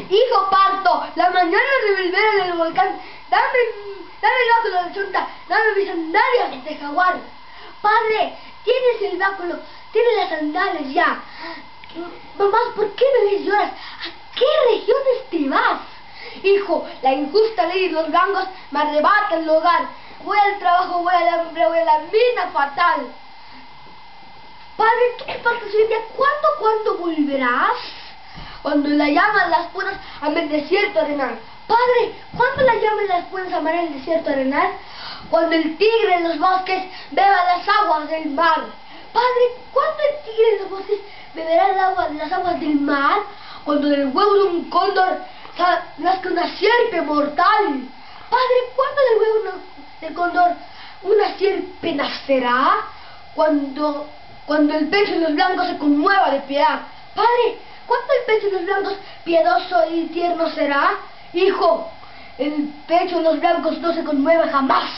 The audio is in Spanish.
Hijo parto, la mañana revolver en el volcán. Dame el báculo de chunta, dame mis sandalias de jaguar. Padre, tienes el báculo, tienes las sandalias ya. Mamá, ¿por qué me ves lloras? ¿A qué regiones te vas? Hijo, la injusta ley de los gangos me arrebata el hogar. Voy al trabajo, voy al hambre, voy a la mina fatal. Padre, ¿tú qué faltas hoy día? ¿Cuándo volverás? Cuando la llaman las punas a el desierto arenal. Padre, ¿cuándo la llaman las punas a el desierto arenal? Cuando el tigre en los bosques beba las aguas del mar. Padre, ¿cuándo el tigre en los bosques beberá las aguas del mar? Cuando del huevo de un cóndor nazca una sierpe mortal. Padre, ¿cuándo del huevo del cóndor una sierpe nacerá? Cuando el pecho de los blancos se conmueva de piedad. Padre, ¿cuándo el pecho de los blancos piedoso y tierno será? Hijo, el pecho de los blancos no se conmueve jamás.